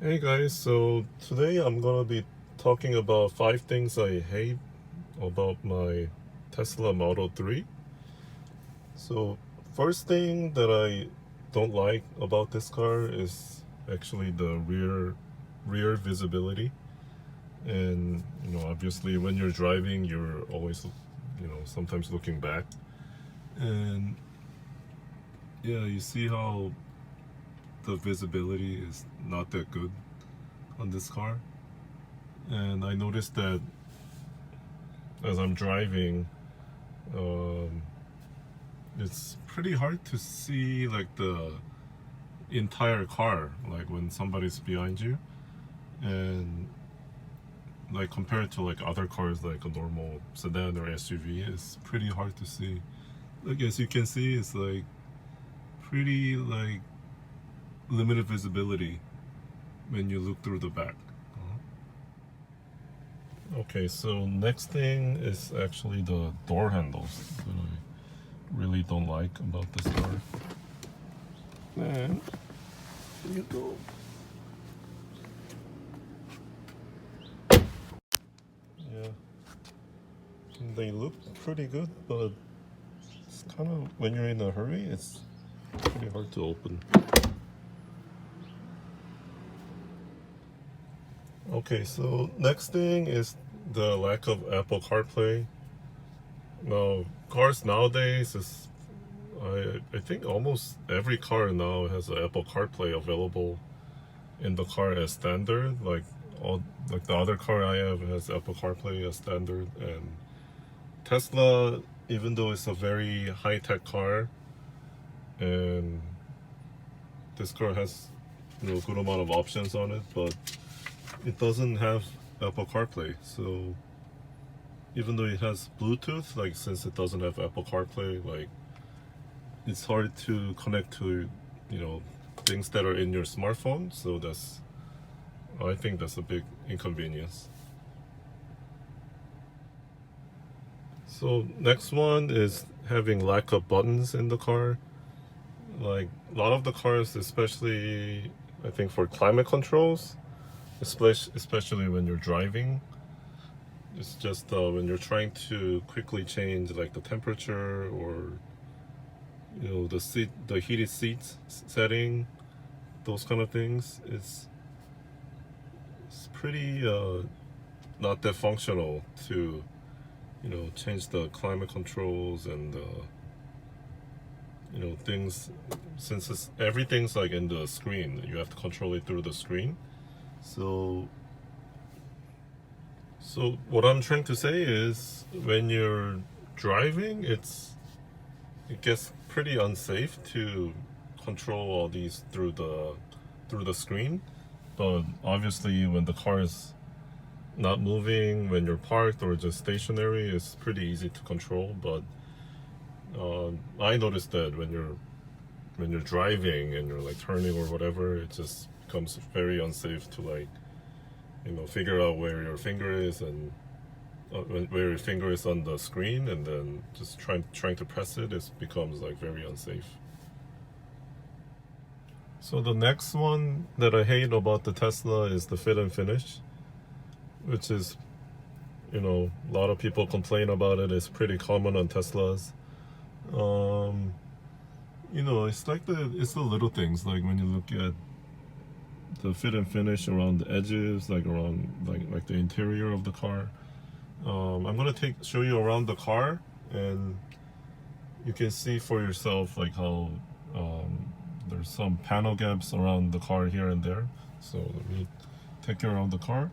Hey guys, so today I'm gonna be talking about 5 things I hate about my Tesla Model 3. So, first thing that I don't like about this car is actually the rear visibility. And obviously when you're driving, you're always sometimes looking back. And yeah, you see how the visibility is not that good on this car. And I noticed that as I'm driving, um, it's pretty hard to see like the entire car, like when somebody's behind you, and like compared to like other cars like a normal sedan or SUV, it's pretty hard to see. Like as you can see, it's like pretty like limited visibility when you look through the back. Okay, so next thing is actually the door handles that I really don't like about this car. And here you go. Yeah, they look pretty good, but it's kind of, when you're in a hurry, it's pretty hard to open. Okay, so next thing is the lack of Apple CarPlay. Now, cars nowadays is, I think almost every car now has an Apple CarPlay available in the car as standard. Like the other car I have has Apple CarPlay as standard, and Tesla, even though it's a very high-tech car, and this car has a good amount of options on it, but it doesn't have Apple CarPlay. So even though it has Bluetooth, like since it doesn't have Apple CarPlay, like it's hard to connect to things that are in your smartphone. So I think that's a big inconvenience. So next one is having lack of buttons in the car. Like a lot of the cars, especially I think for climate controls, especially when you're driving, it's just when you're trying to quickly change like the temperature or the heated seats setting, those kind of things. It's pretty not that functional to change the climate controls and things, since everything's like in the screen. You have to control it through the screen. So what I'm trying to say is when you're driving, it gets pretty unsafe to control all these through the screen. But obviously when the car is not moving, when you're parked or just stationary, it's pretty easy to control. But I noticed that when you're driving and you're like turning or whatever, it just becomes very unsafe to like figure out where your finger is and where your finger is on the screen, and then just trying to press it becomes like very unsafe. So the next one that I hate about the Tesla is the fit and finish, which is a lot of people complain about it. It's pretty common on Teslas. It's like it's the little things, like when you look at the fit and finish around the edges, like around like the interior of the car. I'm gonna show you around the car, and you can see for yourself like how there's some panel gaps around the car here and there. So let me take you around the car.